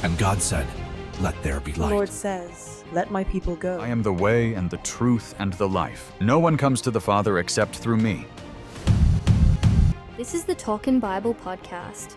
And God said, "Let there be The light." Lord says, "Let my people go." I am the way and the truth and the life. No one comes to the Father except through me. This is the Talkin' Bible podcast.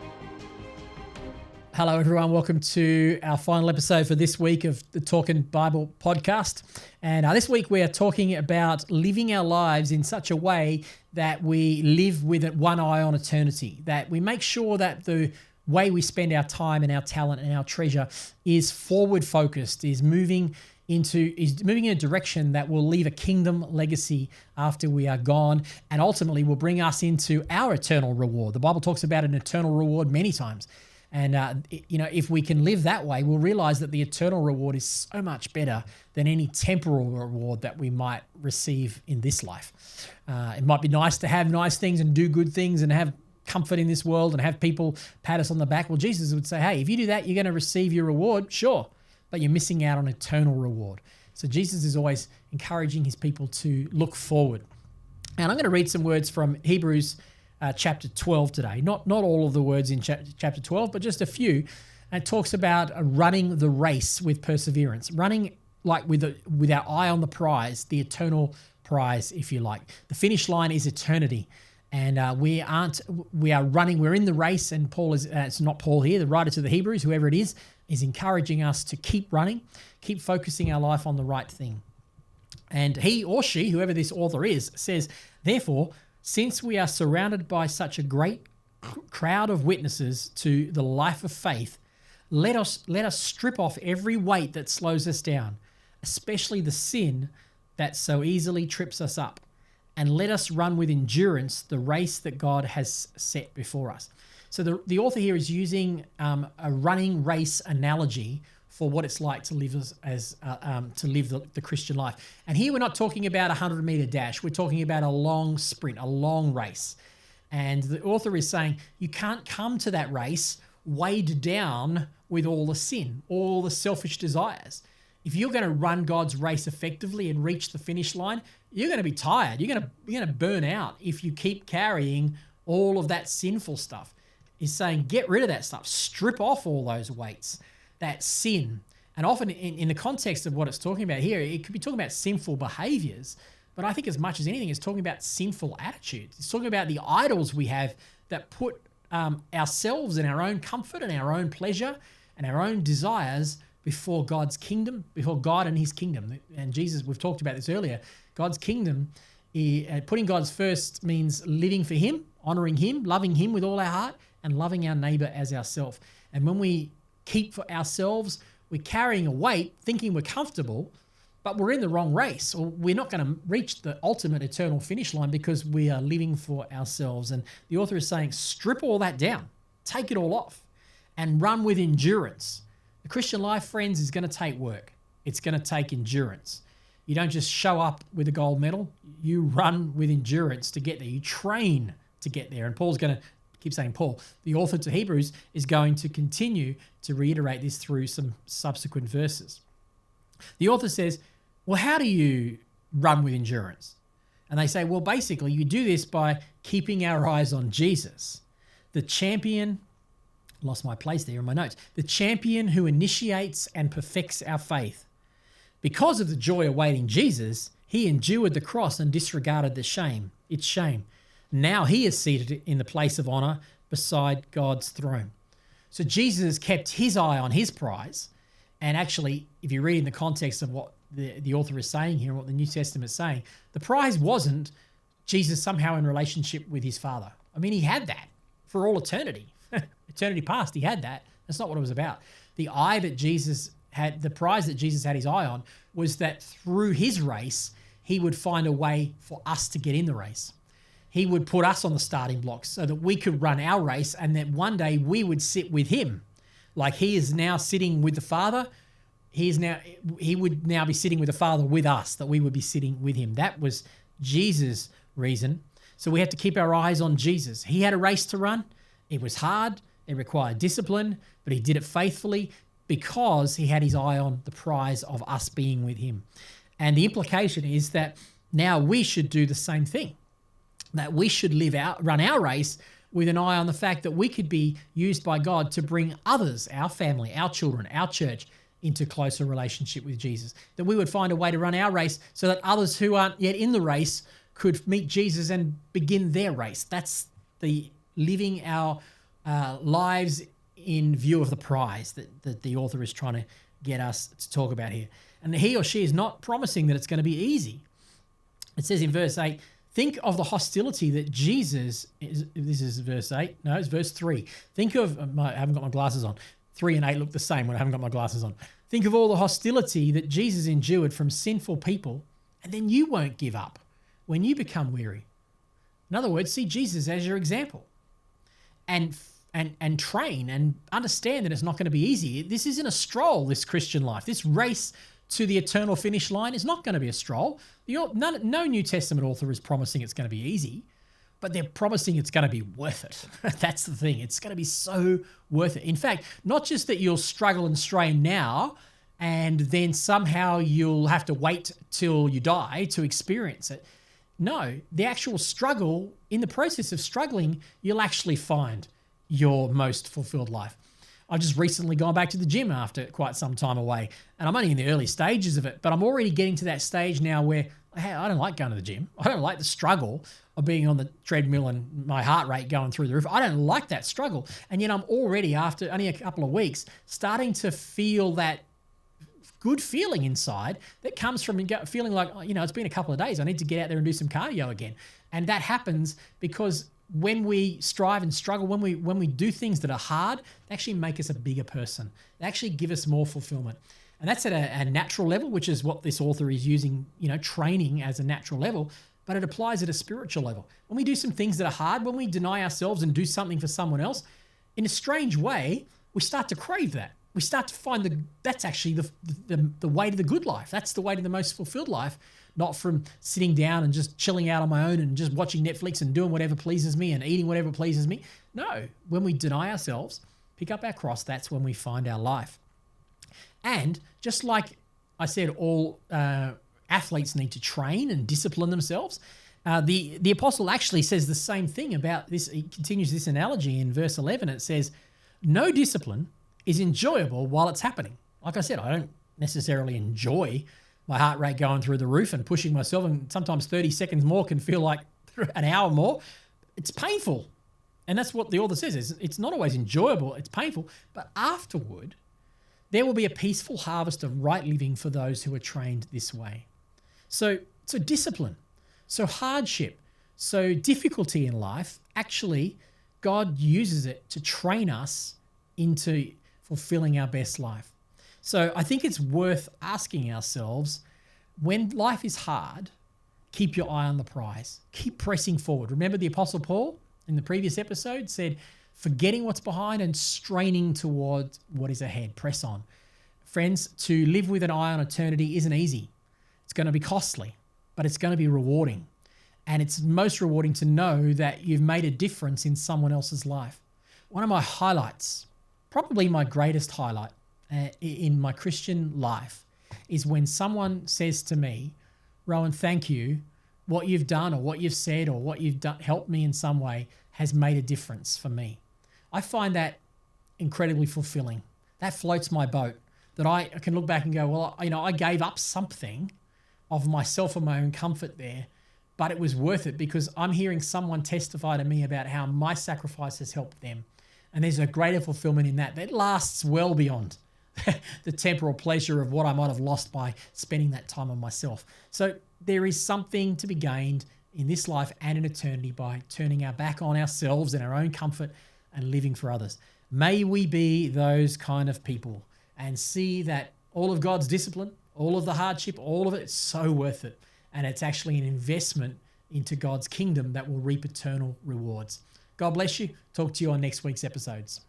Hello, everyone. Welcome to our final episode for this week of the Talkin' Bible podcast. And this week we are talking about living our lives in such a way that we live with one eye on eternity, that we make sure that the way we spend our time and our talent and our treasure is forward focused, is moving in a direction that will leave a kingdom legacy after we are gone, and ultimately will bring us into our eternal reward. The Bible talks about an eternal reward many times. And, if we can live that way, we'll realize that the eternal reward is so much better than any temporal reward that we might receive in this life. It might be nice to have nice things and do good things and have comfort in this world and have people pat us on the back. Well, Jesus would say, hey, if you do that, you're going to receive your reward, sure, but you're missing out on eternal reward. So Jesus is always encouraging his people to look forward. And I'm going to read some words from Hebrews chapter 12 today. Not all of the words in chapter 12, but just a few. And it talks about running the race with perseverance, running like with our eye on the prize, the eternal prize, if you like. The finish line is eternity. And we are running, we're in the race, and Paul is, it's not Paul here, the writer to the Hebrews, whoever it is encouraging us to keep running, keep focusing our life on the right thing. And he or she, whoever this author is, says, therefore, since we are surrounded by such a great crowd of witnesses to the life of faith, let us strip off every weight that slows us down, especially the sin that so easily trips us up, and let us run with endurance the race that God has set before us. So the author here is using a running race analogy for what it's like to live the Christian life. And here we're not talking about a 100-meter dash. We're talking about a long sprint, a long race. And the author is saying you can't come to that race weighed down with all the sin, all the selfish desires. If you're going to run God's race effectively and reach the finish line, you're going to be tired. You're going to burn out if you keep carrying all of that sinful stuff. He's saying get rid of that stuff. Strip off all those weights, that sin. And often in the context of what it's talking about here, it could be talking about sinful behaviors, but I think as much as anything, it's talking about sinful attitudes. It's talking about the idols we have that put ourselves and our own comfort and our own pleasure and our own desires before God's kingdom, before God and his kingdom. And Jesus, we've talked about this earlier, God's kingdom, putting God's first means living for him, honoring him, loving him with all our heart, and loving our neighbor as ourselves. And when we keep for ourselves, we're carrying a weight, thinking we're comfortable, but we're in the wrong race, or we're not going to reach the ultimate eternal finish line because we are living for ourselves. And the author is saying, strip all that down, take it all off, and run with endurance. The Christian life, friends, is going to take work. It's going to take endurance. You don't just show up with a gold medal. You run with endurance to get there. You train to get there. And Paul's going to keep saying Paul, the author to Hebrews, is going to continue to reiterate this through some subsequent verses. The author says, well, how do you run with endurance? And they say, well, basically, you do this by keeping our eyes on Jesus, the champion. Lost my place there in my notes. The champion who initiates and perfects our faith. Because of the joy awaiting Jesus, he endured the cross and disregarded its shame. Now he is seated in the place of honor beside God's throne. So Jesus kept his eye on his prize. And actually, if you read in the context of what the author is saying here, what the New Testament is saying, the prize wasn't Jesus somehow in relationship with his Father. I mean, he had that for all eternity. Eternity past, he had that. That's not what it was about. The eye that Jesus had, the prize that Jesus had his eye on, was that through his race, he would find a way for us to get in the race. He would put us on the starting blocks so that we could run our race, and that one day we would sit with him. Like he is now sitting with the Father, he would now be sitting with the Father with us, that we would be sitting with him. That was Jesus' reason. So we have to keep our eyes on Jesus. He had a race to run. It was hard. It required discipline, but he did it faithfully because he had his eye on the prize of us being with him. And the implication is that now we should do the same thing, that we should run our race with an eye on the fact that we could be used by God to bring others, our family, our children, our church, into closer relationship with Jesus. That we would find a way to run our race so that others who aren't yet in the race could meet Jesus and begin their race. That's the living our lives in view of the prize that the author is trying to get us to talk about here. And he or she is not promising that it's going to be easy. It says in verse 8, think of the hostility that Jesus, this is verse 8, no, it's verse 3. Think of, I haven't got my glasses on. 3 and 8 look the same when I haven't got my glasses on. Think of all the hostility that Jesus endured from sinful people, and then you won't give up when you become weary. In other words, see Jesus as your example and train and understand that it's not going to be easy. This isn't a stroll, this Christian life. This race to the eternal finish line is not going to be a stroll. No New Testament author is promising it's going to be easy, but they're promising it's going to be worth it. That's the thing. It's going to be so worth it. In fact, not just that you'll struggle and strain now and then somehow you'll have to wait till you die to experience it. No, the actual struggle, in the process of struggling, you'll actually find your most fulfilled life. I've just recently gone back to the gym after quite some time away, and I'm only in the early stages of it, but I'm already getting to that stage now where, hey, I don't like going to the gym. I don't like the struggle of being on the treadmill and my heart rate going through the roof. I don't like that struggle. And yet I'm already, after only a couple of weeks, starting to feel that good feeling inside that comes from feeling like, it's been a couple of days. I need to get out there and do some cardio again. And that happens because when we strive and struggle, when we do things that are hard, they actually make us a bigger person. They actually give us more fulfillment. And that's at a natural level, which is what this author is using, training as a natural level, but it applies at a spiritual level. When we do some things that are hard, when we deny ourselves and do something for someone else, in a strange way, we start to crave that. We start to find that's actually the way to the good life. That's the way to the most fulfilled life, not from sitting down and just chilling out on my own and just watching Netflix and doing whatever pleases me and eating whatever pleases me. No, when we deny ourselves, pick up our cross, that's when we find our life. And just like I said, all athletes need to train and discipline themselves, the apostle actually says the same thing about this. He continues this analogy in verse 11. It says, no discipline is enjoyable while it's happening. Like I said, I don't necessarily enjoy my heart rate going through the roof and pushing myself, and sometimes 30 seconds more can feel like an hour more. It's painful. And that's what the author says. It's not always enjoyable, it's painful, but afterward, there will be a peaceful harvest of right living for those who are trained this way. So discipline, so hardship, so difficulty in life, actually, God uses it to train us into fulfilling our best life. So I think it's worth asking ourselves, when life is hard, keep your eye on the prize. Keep pressing forward. Remember the Apostle Paul in the previous episode said, forgetting what's behind and straining towards what is ahead. Press on. Friends, to live with an eye on eternity isn't easy. It's going to be costly, but it's going to be rewarding. And it's most rewarding to know that you've made a difference in someone else's life. One of my highlights, probably my greatest highlight in my Christian life, is when someone says to me, Rohan, thank you. What you've done or what you've said or what you've done helped me in some way has made a difference for me. I find that incredibly fulfilling. That floats my boat, that I can look back and go, well, I gave up something of myself and my own comfort there, but it was worth it because I'm hearing someone testify to me about how my sacrifice has helped them. And there's a greater fulfillment in that lasts well beyond the temporal pleasure of what I might have lost by spending that time on myself. So there is something to be gained in this life and in eternity by turning our back on ourselves and our own comfort and living for others. May we be those kind of people and see that all of God's discipline, all of the hardship, all of it is so worth it. And it's actually an investment into God's kingdom that will reap eternal rewards. God bless you. Talk to you on next week's episodes.